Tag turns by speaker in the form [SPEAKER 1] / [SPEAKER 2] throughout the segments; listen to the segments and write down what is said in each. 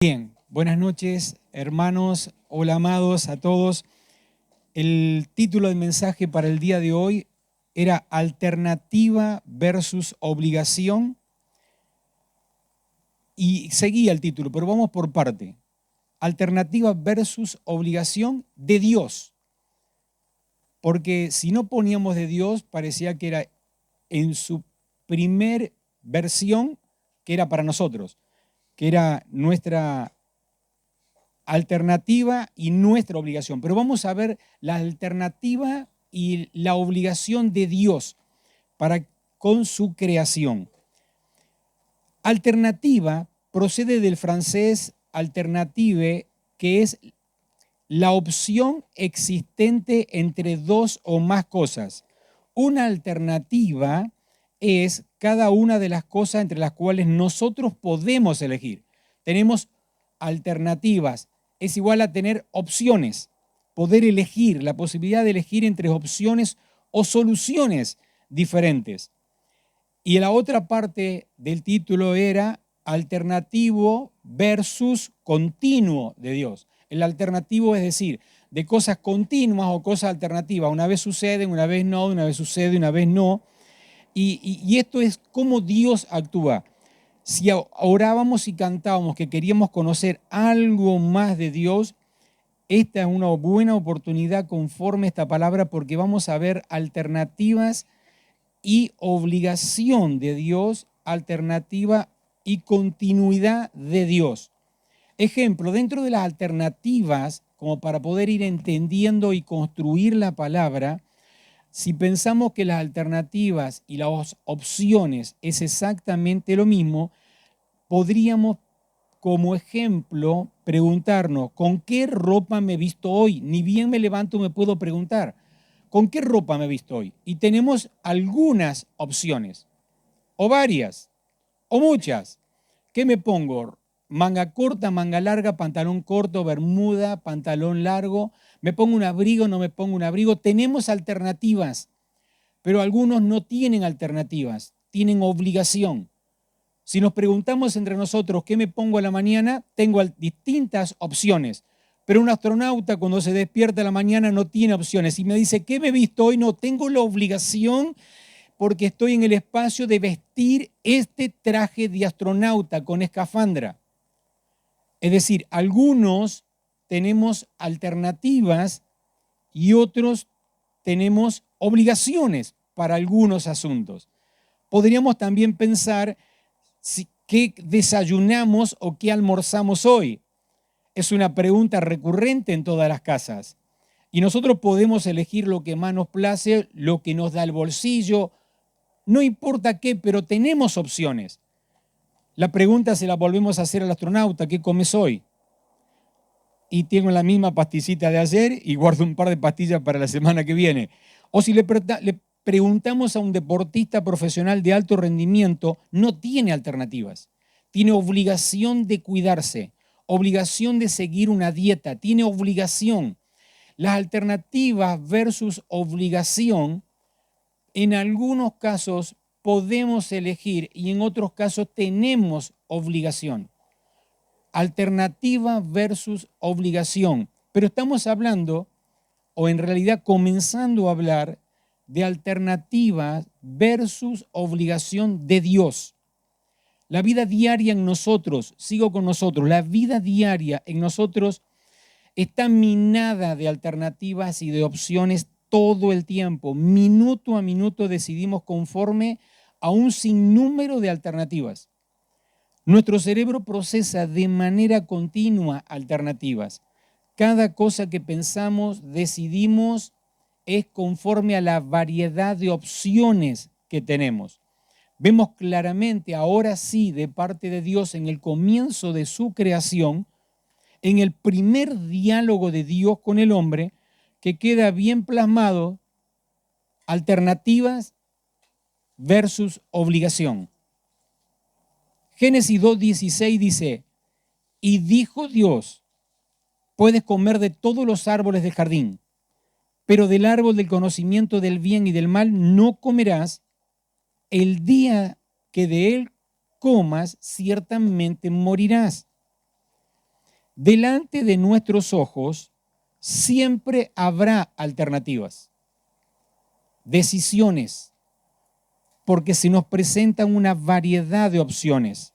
[SPEAKER 1] Bien, buenas noches, hermanos, hola amados a todos. El título del mensaje para el día de hoy era Alternativa versus Obligación, y seguía el título, pero vamos por parte. Alternativa versus Obligación de Dios, porque si no poníamos de Dios, parecía que era en su primer versión, que era para nosotros, que era nuestra alternativa y nuestra obligación. Pero vamos a ver la alternativa y la obligación de Dios con su creación. Alternativa procede del francés alternative, que es la opción existente entre dos o más cosas. Una alternativa es cada una de las cosas entre las cuales nosotros podemos elegir. Tenemos alternativas. Es igual a tener opciones, poder elegir, la posibilidad de elegir entre opciones o soluciones diferentes. Y la otra parte del título era alternativo versus continuo de Dios. El alternativo es decir, de cosas continuas o cosas alternativas. Una vez suceden, una vez no, una vez sucede, una vez no. Y esto es cómo Dios actúa. Si orábamos y cantábamos que queríamos conocer algo más de Dios, esta es una buena oportunidad conforme a esta palabra, porque vamos a ver alternativas y obligación de Dios, alternativa y continuidad de Dios. Ejemplo, dentro de las alternativas, como para poder ir entendiendo y construir la palabra, si pensamos que las alternativas y las opciones es exactamente lo mismo, podríamos, como ejemplo, preguntarnos, ¿con qué ropa me he visto hoy? Ni bien me levanto me puedo preguntar, ¿con qué ropa me he visto hoy? Y tenemos algunas opciones, o varias, o muchas. ¿Qué me pongo? Manga corta, manga larga, pantalón corto, bermuda, pantalón largo. ¿Me pongo un abrigo, no me pongo un abrigo? Tenemos alternativas, pero algunos no tienen alternativas, tienen obligación. Si nos preguntamos entre nosotros qué me pongo a la mañana, tengo distintas opciones. Pero un astronauta cuando se despierta a la mañana no tiene opciones. Y me dice, ¿qué me he visto hoy? No tengo la obligación, porque estoy en el espacio, de vestir este traje de astronauta con escafandra. Es decir, algunos tenemos alternativas y otros tenemos obligaciones para algunos asuntos. Podríamos también pensar qué desayunamos o qué almorzamos hoy. Es una pregunta recurrente en todas las casas. Y nosotros podemos elegir lo que más nos place, lo que nos da el bolsillo, no importa qué, pero tenemos opciones. La pregunta se la volvemos a hacer al astronauta: ¿qué comes hoy? Y tengo la misma pastillita de ayer y guardo un par de pastillas para la semana que viene. O si le preguntamos a un deportista profesional de alto rendimiento, no tiene alternativas. Tiene obligación de cuidarse, obligación de seguir una dieta, tiene obligación. Las alternativas versus obligación, en algunos casos podemos elegir y en otros casos tenemos obligación. Alternativa versus obligación. Pero estamos hablando, o en realidad comenzando a hablar, de alternativas versus obligación de Dios. La vida diaria en nosotros, sigo con nosotros, la vida diaria en nosotros está minada de alternativas y de opciones todo el tiempo. Minuto a minuto decidimos conforme a un sinnúmero de alternativas. Nuestro cerebro procesa de manera continua alternativas. Cada cosa que pensamos, decidimos, es conforme a la variedad de opciones que tenemos. Vemos claramente, ahora sí, de parte de Dios, en el comienzo de su creación, en el primer diálogo de Dios con el hombre, que queda bien plasmado: alternativas versus obligación. Génesis 2:16 dice, y dijo Dios, puedes comer de todos los árboles del jardín, pero del árbol del conocimiento del bien y del mal no comerás. El día que de él comas, ciertamente morirás. delante de nuestros ojos siempre habrá alternativas, decisiones, porque se nos presentan una variedad de opciones,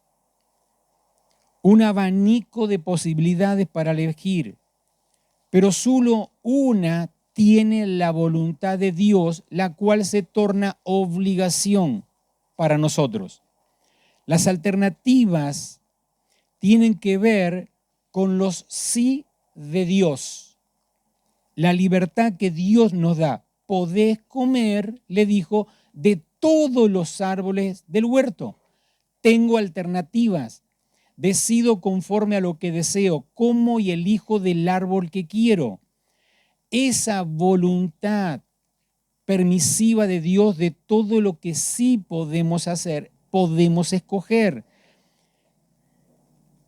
[SPEAKER 1] un abanico de posibilidades para elegir, pero solo una tiene la voluntad de Dios, la cual se torna obligación para nosotros. Las alternativas tienen que ver con los sí de Dios, la libertad que Dios nos da. Podés comer, le dijo, de todos los árboles del huerto. Tengo alternativas. Decido conforme a lo que deseo, como y elijo del árbol que quiero. Esa voluntad permisiva de Dios de todo lo que sí podemos hacer, podemos escoger.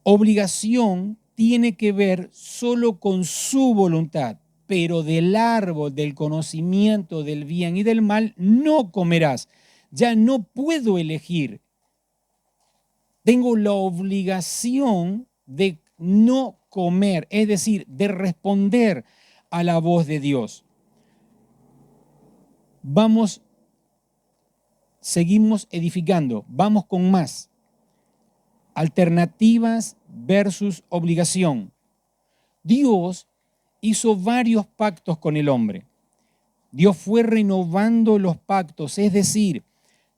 [SPEAKER 1] Obligación tiene que ver solo con su voluntad, pero del árbol del conocimiento del bien y del mal no comerás. Ya no puedo elegir. Tengo la obligación de no comer, es decir, de responder a la voz de Dios. Seguimos edificando, vamos con más. Alternativas versus obligación. Dios hizo varios pactos con el hombre. Dios fue renovando los pactos, es decir,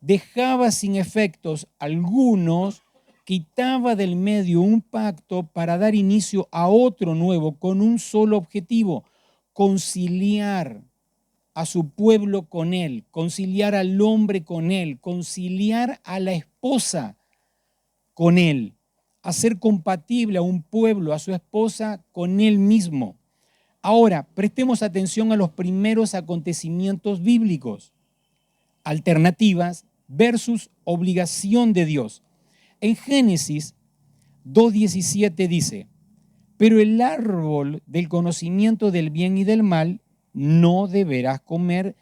[SPEAKER 1] dejaba sin efectos algunos, quitaba del medio un pacto para dar inicio a otro nuevo con un solo objetivo: conciliar a su pueblo con él, conciliar al hombre con él, conciliar a la esposa con él, hacer compatible a un pueblo, a su esposa, con él mismo. Ahora, prestemos atención a los primeros acontecimientos bíblicos. Alternativas versus obligación de Dios. En Génesis 2:17 dice: pero el árbol del conocimiento del bien y del mal no deberás comer.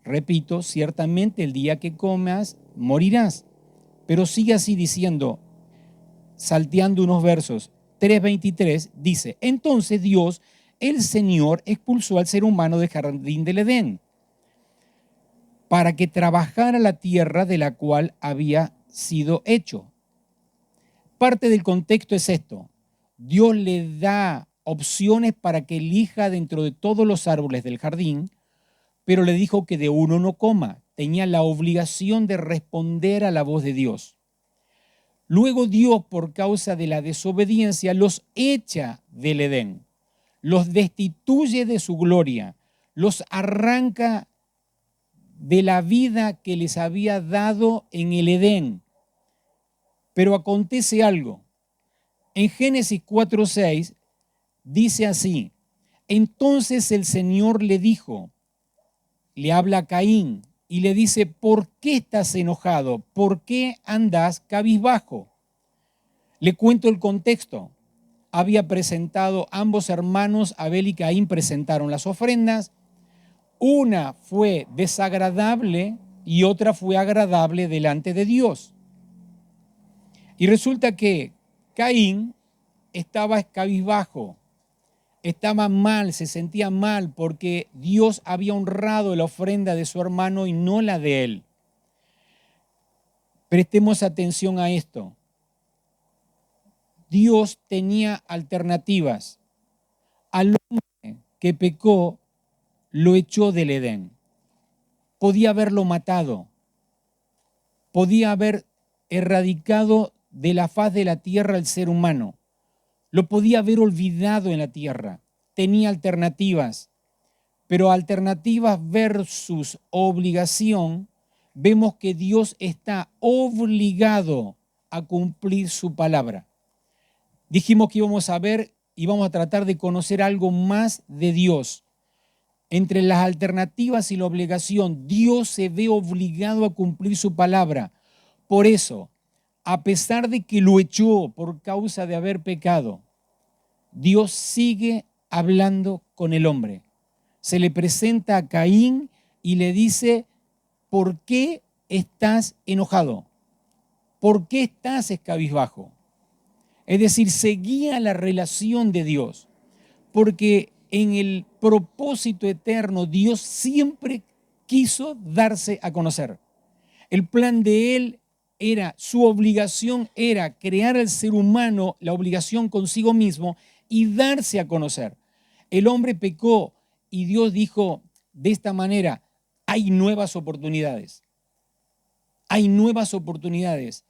[SPEAKER 1] Repito, ciertamente el día que comas morirás. Pero sigue así diciendo, salteando unos versos. 3:23 dice: entonces Dios, el Señor, expulsó al ser humano del jardín del Edén para que trabajara la tierra de la cual había sido hecho. Parte del contexto es esto: Dios le da opciones para que elija dentro de todos los árboles del jardín, pero le dijo que de uno no coma. Tenía la obligación de responder a la voz de Dios. Luego Dios, por causa de la desobediencia, los echa del Edén, los destituye de su gloria, los arranca de la vida que les había dado en el Edén. Pero acontece algo. En Génesis 4:6 dice así: entonces el Señor le dijo, le habla a Caín y le dice: ¿por qué estás enojado? ¿Por qué andas cabizbajo? Le cuento el contexto. Había presentado, ambos hermanos, Abel y Caín, presentaron las ofrendas. Una fue desagradable y otra fue agradable delante de Dios. Y resulta que Caín estaba cabizbajo, estaba mal, se sentía mal porque Dios había honrado la ofrenda de su hermano y no la de él. Prestemos atención a esto. Dios tenía alternativas. Al hombre que pecó, lo echó del Edén. Podía haberlo matado. Podía haber erradicado de la faz de la tierra al ser humano. Lo podía haber olvidado en la tierra. Tenía alternativas. Pero alternativas versus obligación, vemos que Dios está obligado a cumplir su palabra. Dijimos que íbamos a ver y vamos a tratar de conocer algo más de Dios. Entre las alternativas y la obligación, Dios se ve obligado a cumplir su palabra. Por eso, a pesar de que lo echó por causa de haber pecado, Dios sigue hablando con el hombre. Se le presenta a Caín y le dice: ¿por qué estás enojado? ¿Por qué estás cabizbajo? Es decir, seguía la relación de Dios, porque en el propósito eterno Dios siempre quiso darse a conocer. El plan de Él era, su obligación era crear al ser humano, la obligación consigo mismo y darse a conocer. El hombre pecó y Dios dijo de esta manera, hay nuevas oportunidades. Hay nuevas oportunidades.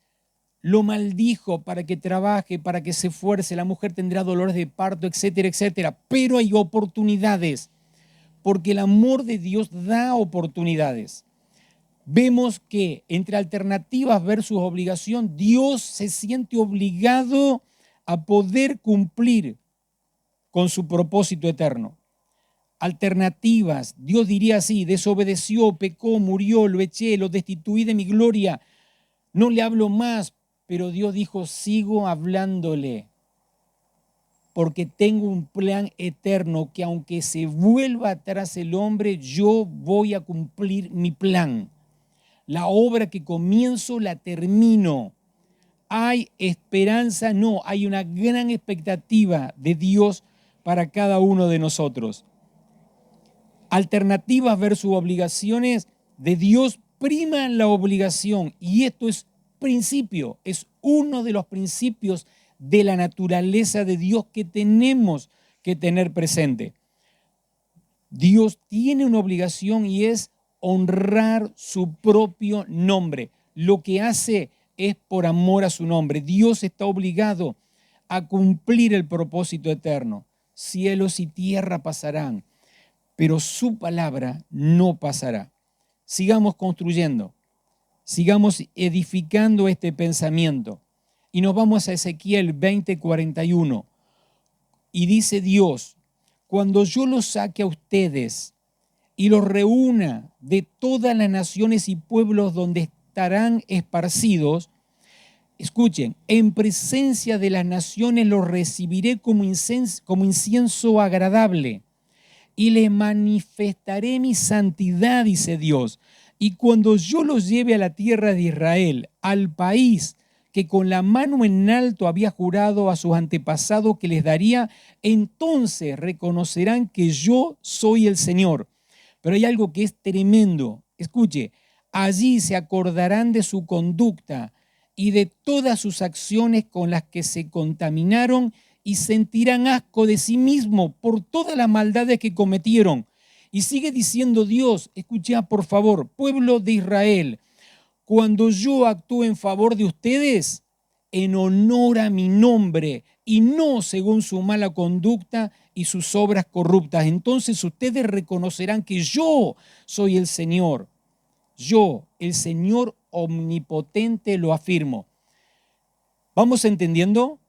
[SPEAKER 1] Lo maldijo para que trabaje, para que se esfuerce, la mujer tendrá dolores de parto, etcétera, etcétera. Pero hay oportunidades, porque el amor de Dios da oportunidades. Vemos que entre alternativas versus obligación, Dios se siente obligado a poder cumplir con su propósito eterno. Alternativas, Dios diría así, desobedeció, pecó, murió, lo eché, lo destituí de mi gloria, no le hablo más, pero Dios dijo, sigo hablándole, porque tengo un plan eterno que aunque se vuelva atrás el hombre, yo voy a cumplir mi plan. La obra que comienzo la termino. ¿Hay esperanza? No, hay una gran expectativa de Dios para cada uno de nosotros. Alternativas versus obligaciones, de Dios prima la obligación y esto es principio, es uno de los principios de la naturaleza de Dios que tenemos que tener presente. Dios tiene una obligación y es honrar su propio nombre. Lo que hace es por amor a su nombre. Dios está obligado a cumplir el propósito eterno. Cielos y tierra pasarán, pero su palabra no pasará. Sigamos construyendo, sigamos edificando este pensamiento. Y nos vamos a Ezequiel 20:41. Y dice Dios, cuando yo los saque a ustedes y los reúna de todas las naciones y pueblos donde estarán esparcidos, escuchen, en presencia de las naciones los recibiré como incienso agradable y les manifestaré mi santidad, dice Dios. Y cuando yo los lleve a la tierra de Israel, al país que con la mano en alto había jurado a sus antepasados que les daría, entonces reconocerán que yo soy el Señor. Pero hay algo que es tremendo. Escuche, allí se acordarán de su conducta y de todas sus acciones con las que se contaminaron y sentirán asco de sí mismo por todas las maldades que cometieron. Y sigue diciendo Dios, escucha por favor, pueblo de Israel, cuando yo actúe en favor de ustedes, en honor a mi nombre y no según su mala conducta y sus obras corruptas, entonces ustedes reconocerán que yo soy el Señor. Yo, el Señor omnipotente, lo afirmo. ¿Vamos entendiendo?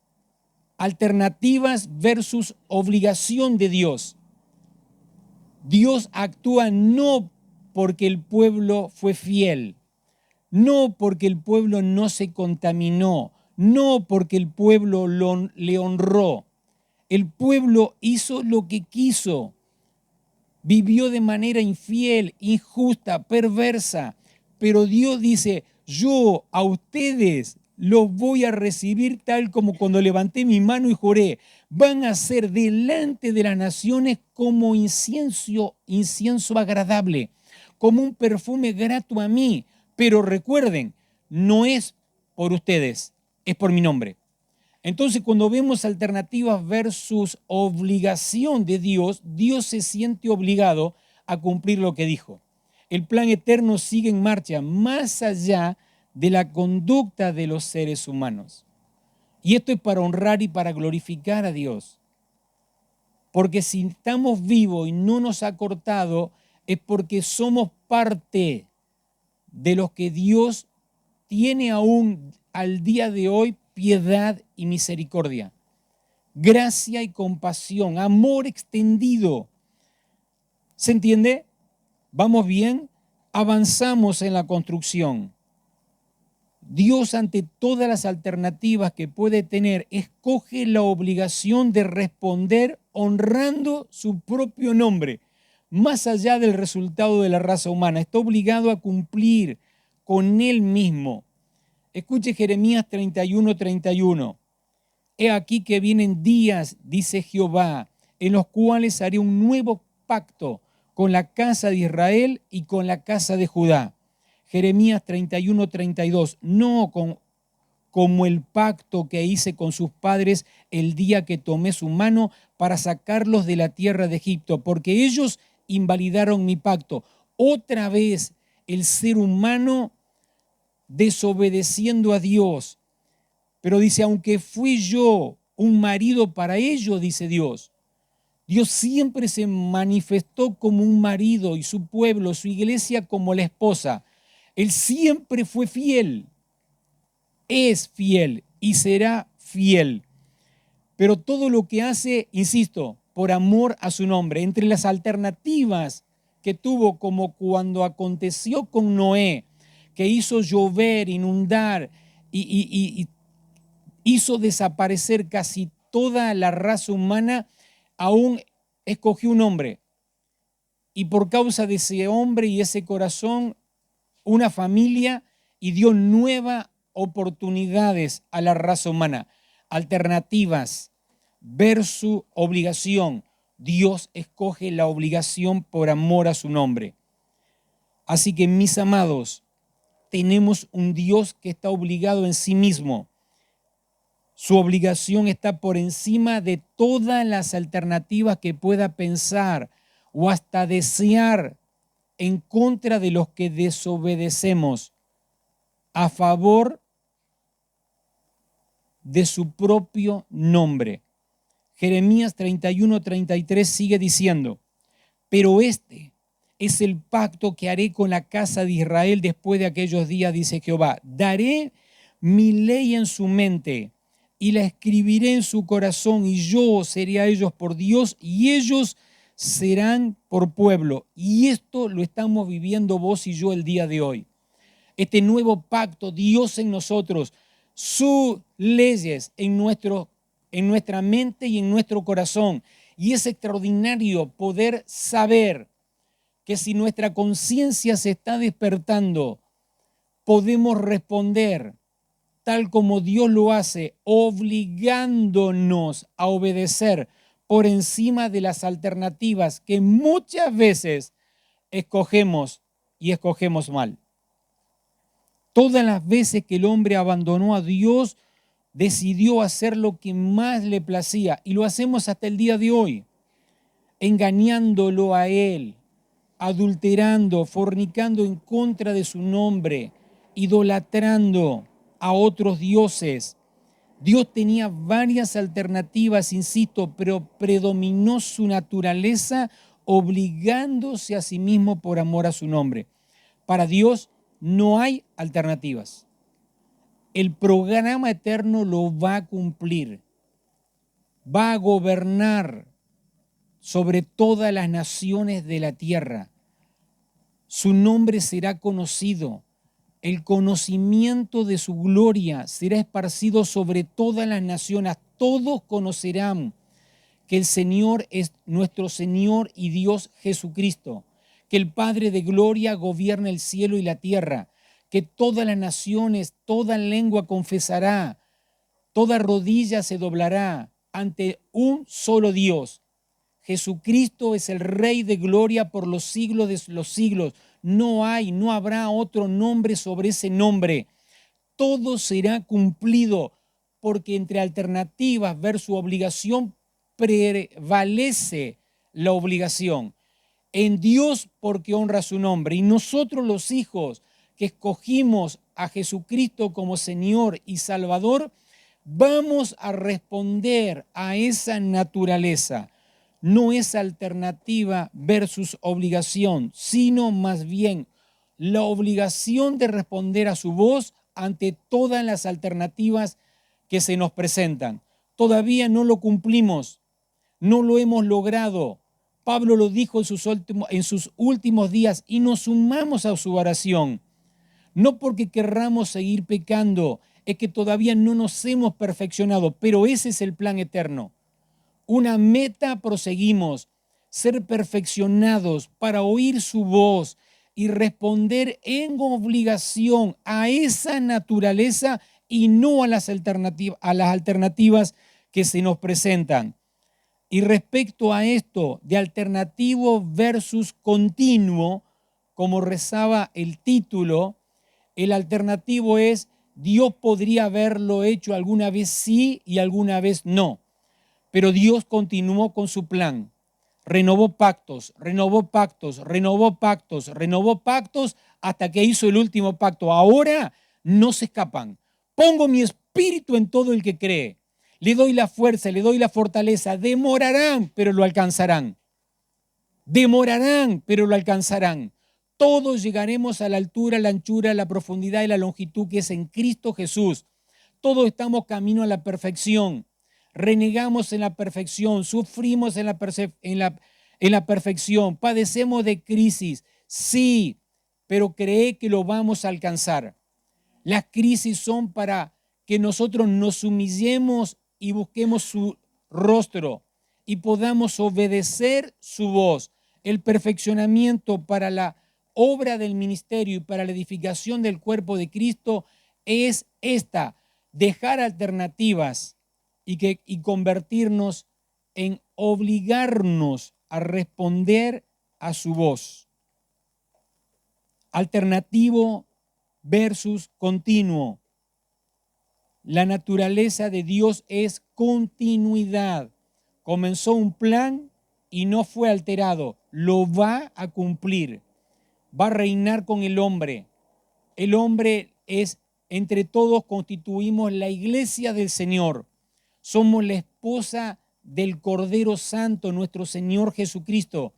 [SPEAKER 1] Alternativas versus obligación de Dios. Dios actúa no porque el pueblo fue fiel, no porque el pueblo no se contaminó, no porque el pueblo le honró. El pueblo hizo lo que quiso, vivió de manera infiel, injusta, perversa, pero Dios dice, yo a ustedes los voy a recibir tal como cuando levanté mi mano y juré, van a ser delante de las naciones como incienso agradable, como un perfume grato a mí. Pero recuerden, no es por ustedes, es por mi nombre. Entonces, cuando vemos alternativas versus obligación de Dios, Dios se siente obligado a cumplir lo que dijo. El plan eterno sigue en marcha más allá de la conducta de los seres humanos. Y esto es para honrar y para glorificar a Dios. Porque si estamos vivos y no nos ha cortado, es porque somos parte de los que Dios tiene aún al día de hoy piedad y misericordia, gracia y compasión, amor extendido. ¿Se entiende? ¿Vamos bien? Avanzamos en la construcción. Dios, ante todas las alternativas que puede tener, escoge la obligación de responder honrando su propio nombre, más allá del resultado de la raza humana. Está obligado a cumplir con él mismo. Escuche Jeremías 31:31. He aquí que vienen días, dice Jehová, en los cuales haré un nuevo pacto con la casa de Israel y con la casa de Judá. Jeremías 31:32. No como el pacto que hice con sus padres el día que tomé su mano para sacarlos de la tierra de Egipto, porque ellos invalidaron mi pacto. Otra vez el ser humano desobedeciendo a Dios. Pero dice, aunque fui yo un marido para ellos, dice Dios, Dios siempre se manifestó como un marido y su pueblo, su iglesia como la esposa. Él siempre fue fiel, es fiel y será fiel. Pero todo lo que hace, insisto, por amor a su nombre. Entre las alternativas que tuvo, como cuando aconteció con Noé, que hizo llover, inundar y hizo desaparecer casi toda la raza humana, aún escogió un hombre. Y por causa de ese hombre y ese corazón, una familia, y dio nuevas oportunidades a la raza humana. Alternativas versus obligación. Dios escoge la obligación por amor a su nombre. Así que, mis amados, tenemos un Dios que está obligado en sí mismo. Su obligación está por encima de todas las alternativas que pueda pensar o hasta desear en contra de los que desobedecemos a favor de su propio nombre. Jeremías 31:33 sigue diciendo, pero este es el pacto que haré con la casa de Israel después de aquellos días, dice Jehová. Daré mi ley en su mente y la escribiré en su corazón, y yo seré a ellos por Dios y ellos serán por pueblo. Y esto lo estamos viviendo vos y yo el día de hoy. Este nuevo pacto, Dios en nosotros, sus leyes en nuestra mente y en nuestro corazón. Y es extraordinario poder saber que si nuestra conciencia se está despertando, podemos responder tal como Dios lo hace, obligándonos a obedecer por encima de las alternativas que muchas veces escogemos y escogemos mal. Todas las veces que el hombre abandonó a Dios, decidió hacer lo que más le placía, y lo hacemos hasta el día de hoy, engañándolo a Él, adulterando, fornicando en contra de su nombre, idolatrando a otros dioses. Dios tenía varias alternativas, insisto, pero predominó su naturaleza, obligándose a sí mismo por amor a su nombre. Para Dios no hay alternativas. El programa eterno lo va a cumplir. Va a gobernar sobre todas las naciones de la tierra. Su nombre será conocido. El conocimiento de su gloria será esparcido sobre todas las naciones. Todos conocerán que el Señor es nuestro Señor y Dios Jesucristo, que el Padre de gloria gobierna el cielo y la tierra, que todas las naciones, toda lengua confesará, toda rodilla se doblará ante un solo Dios. Jesucristo es el Rey de gloria por los siglos de los siglos. No habrá otro nombre sobre ese nombre. Todo será cumplido, porque entre alternativas versus obligación prevalece la obligación. En Dios, porque honra su nombre. Y nosotros, los hijos que escogimos a Jesucristo como Señor y Salvador, vamos a responder a esa naturaleza. No es alternativa versus obligación, sino más bien la obligación de responder a su voz ante todas las alternativas que se nos presentan. Todavía no lo cumplimos, no lo hemos logrado. Pablo lo dijo en sus últimos días, y nos sumamos a su oración. No porque querramos seguir pecando, es que todavía no nos hemos perfeccionado, pero ese es el plan eterno. Una meta proseguimos, ser perfeccionados para oír su voz y responder en obligación a esa naturaleza y no a las alternativas que se nos presentan. Y respecto a esto de alternativo versus continuo, como rezaba el título, el alternativo es: Dios podría haberlo hecho alguna vez sí y alguna vez no, pero Dios continuó con su plan. Renovó pactos, renovó pactos, renovó pactos, renovó pactos hasta que hizo el último pacto. Ahora no se escapan. Pongo mi espíritu en todo el que cree. Le doy la fuerza, le doy la fortaleza. Demorarán, pero lo alcanzarán. Demorarán, pero lo alcanzarán. Todos llegaremos a la altura, la anchura, la profundidad y la longitud que es en Cristo Jesús. Todos estamos camino a la perfección. Renegamos en la perfección, sufrimos en la perfección, padecemos de crisis, sí, pero cree que lo vamos a alcanzar. Las crisis son para que nosotros nos humillemos y busquemos su rostro y podamos obedecer su voz. El perfeccionamiento para la obra del ministerio y para la edificación del cuerpo de Cristo es esta: dejar alternativas y convertirnos en obligarnos a responder a su voz. Alternativo versus continuo. La naturaleza de Dios es continuidad. Comenzó un plan y no fue alterado. Lo va a cumplir. Va a reinar con el hombre. El hombre es, entre todos constituimos la iglesia del Señor. Somos la esposa del Cordero Santo, nuestro Señor Jesucristo.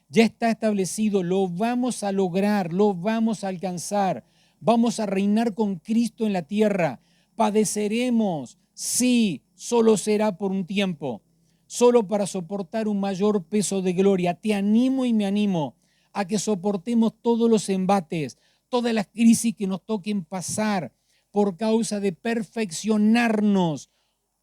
[SPEAKER 1] Ya está establecido, lo vamos a lograr, lo vamos a alcanzar. Vamos a reinar con Cristo en la tierra. Padeceremos, sí, solo será por un tiempo, solo para soportar un mayor peso de gloria. Te animo y me animo a que soportemos todos los embates, todas las crisis que nos toquen pasar por causa de perfeccionarnos.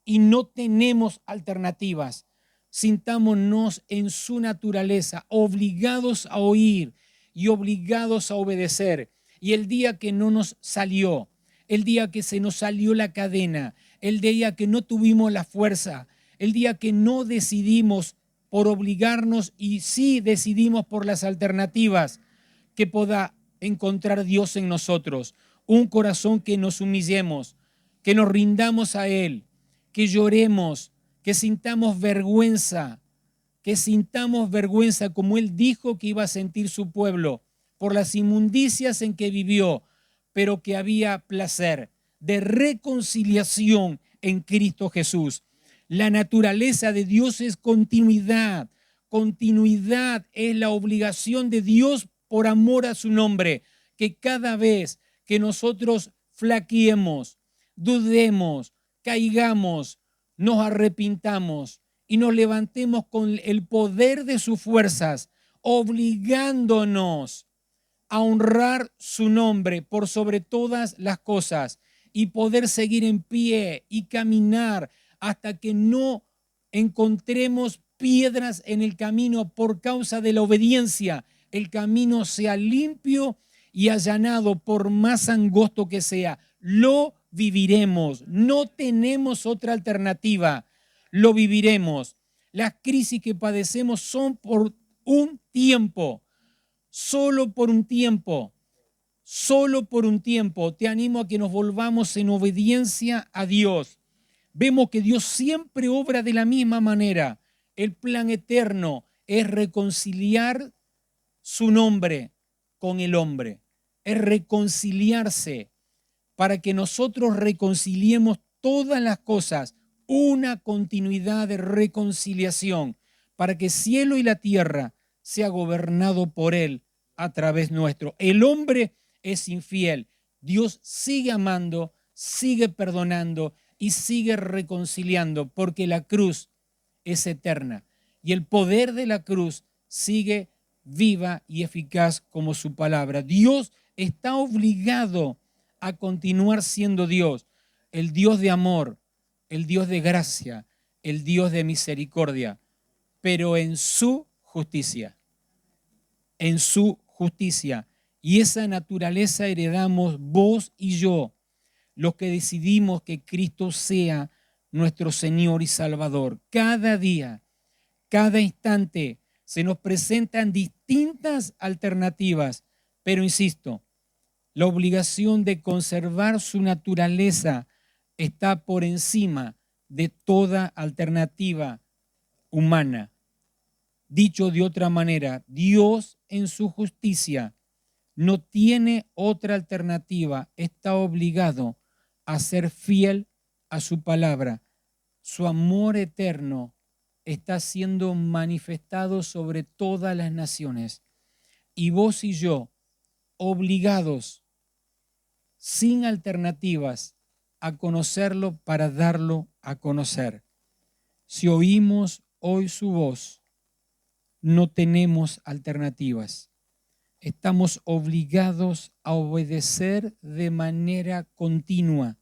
[SPEAKER 1] Y no tenemos alternativas. Sintámonos en su naturaleza, obligados a oír y obligados a obedecer. Y el día que no nos salió, el día que se nos salió la cadena, el día que no tuvimos la fuerza, el día que no decidimos por obligarnos y sí decidimos por las alternativas, que pueda encontrar Dios en nosotros. Un corazón que nos humillemos, que nos rindamos a Él, que lloremos, que sintamos vergüenza como Él dijo que iba a sentir su pueblo por las inmundicias en que vivió, pero que había placer de reconciliación en Cristo Jesús. La naturaleza de Dios es continuidad. Continuidad es la obligación de Dios por amor a su nombre, que cada vez que nosotros flaqueemos, dudemos, caigamos, nos arrepintamos y nos levantemos con el poder de sus fuerzas, obligándonos a honrar su nombre por sobre todas las cosas y poder seguir en pie y caminar hasta que no encontremos piedras en el camino por causa de la obediencia. El camino sea limpio y allanado, por más angosto que sea. Lo viviremos. No tenemos otra alternativa. Lo viviremos. Las crisis que padecemos son por un tiempo. Solo por un tiempo. Solo por un tiempo. Te animo a que nos volvamos en obediencia a Dios. Vemos que Dios siempre obra de la misma manera. El plan eterno es reconciliar su nombre con el hombre. Es reconciliarse para que nosotros reconciliemos todas las cosas. Una continuidad de reconciliación para que cielo y la tierra sea gobernado por Él a través nuestro. El hombre es infiel. Dios sigue amando, sigue perdonando y sigue reconciliando, porque la cruz es eterna y el poder de la cruz sigue viva y eficaz como su palabra. Dios está obligado a continuar siendo Dios, el Dios de amor, el Dios de gracia, el Dios de misericordia, pero en su justicia, en su justicia. Y esa naturaleza heredamos vos y yo, los que decidimos que Cristo sea nuestro Señor y Salvador. Cada día, cada instante se nos presentan distintas alternativas, pero insisto, la obligación de conservar su naturaleza está por encima de toda alternativa humana. Dicho de otra manera, Dios en su justicia no tiene otra alternativa, está obligado a ser fiel a su palabra. Su amor eterno está siendo manifestado sobre todas las naciones. Y vos y yo, obligados, sin alternativas, a conocerlo para darlo a conocer. Si oímos hoy su voz, no tenemos alternativas. Estamos obligados a obedecer de manera continua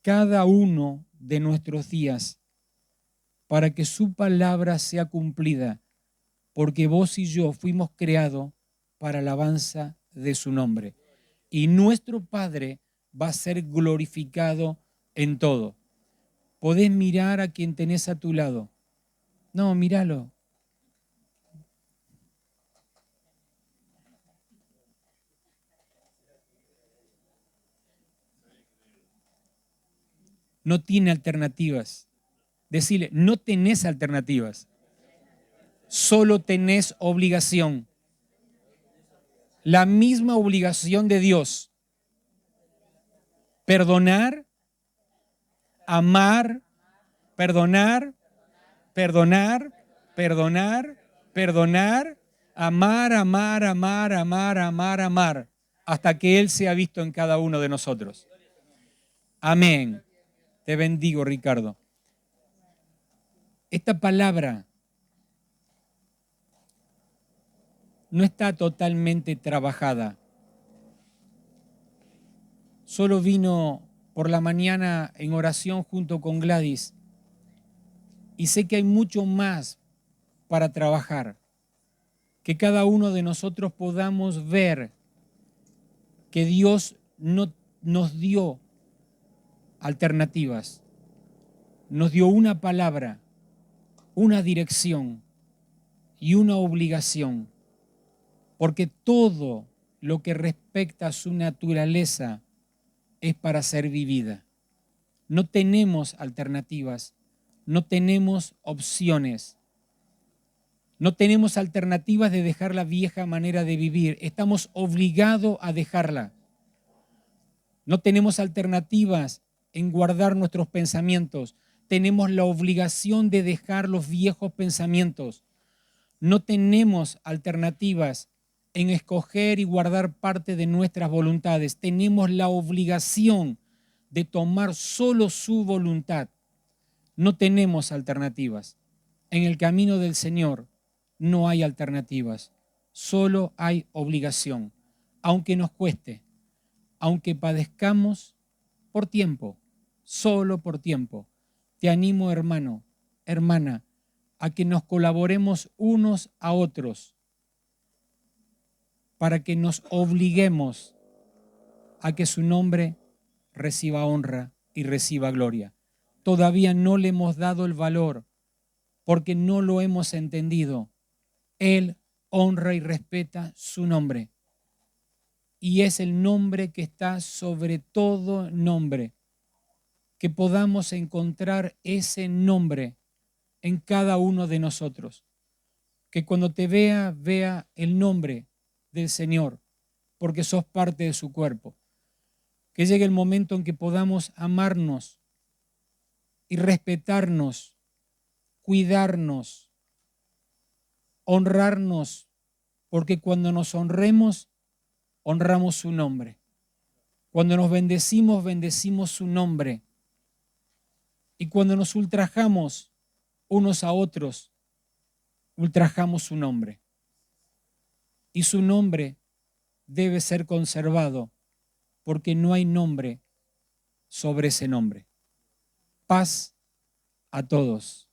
[SPEAKER 1] cada uno de nuestros días para que su palabra sea cumplida, porque vos y yo fuimos creados para alabanza de su nombre. Y nuestro Padre va a ser glorificado en todo. Podés mirar a quien tenés a tu lado. No, míralo. No tiene alternativas. Decirle, no tenés alternativas. Solo tenés obligación. La misma obligación de Dios. Perdonar, amar, perdonar, perdonar, perdonar, perdonar, amar, amar, amar, amar, amar, amar, hasta que Él sea visto en cada uno de nosotros. Amén. Te bendigo, Ricardo. Esta palabra no está totalmente trabajada. Solo vino por la mañana en oración junto con Gladys. Y sé que hay mucho más para trabajar. Que cada uno de nosotros podamos ver que Dios no nos dio alternativas. Nos dio una palabra, una dirección y una obligación. Porque todo lo que respecta a su naturaleza es para ser vivida. No tenemos alternativas, no tenemos opciones, no tenemos alternativas de dejar la vieja manera de vivir. Estamos obligados a dejarla. No tenemos alternativas en guardar nuestros pensamientos. Tenemos la obligación de dejar los viejos pensamientos. No tenemos alternativas en escoger y guardar parte de nuestras voluntades. Tenemos la obligación de tomar solo su voluntad. No tenemos alternativas. En el camino del Señor no hay alternativas. Solo hay obligación. Aunque nos cueste, aunque padezcamos por tiempo, solo por tiempo. Te animo, hermano, hermana, a que nos colaboremos unos a otros para que nos obliguemos a que su nombre reciba honra y reciba gloria. Todavía no le hemos dado el valor porque no lo hemos entendido. Él honra y respeta su nombre. Y es el nombre que está sobre todo nombre. Que podamos encontrar ese nombre en cada uno de nosotros. Que cuando te vea, vea el nombre del Señor, porque sos parte de su cuerpo. Que llegue el momento en que podamos amarnos y respetarnos, cuidarnos, honrarnos, porque cuando nos honremos, honramos su nombre. Cuando nos bendecimos, bendecimos su nombre. Y cuando nos ultrajamos unos a otros, ultrajamos su nombre. Y su nombre debe ser conservado, porque no hay nombre sobre ese nombre. Paz a todos.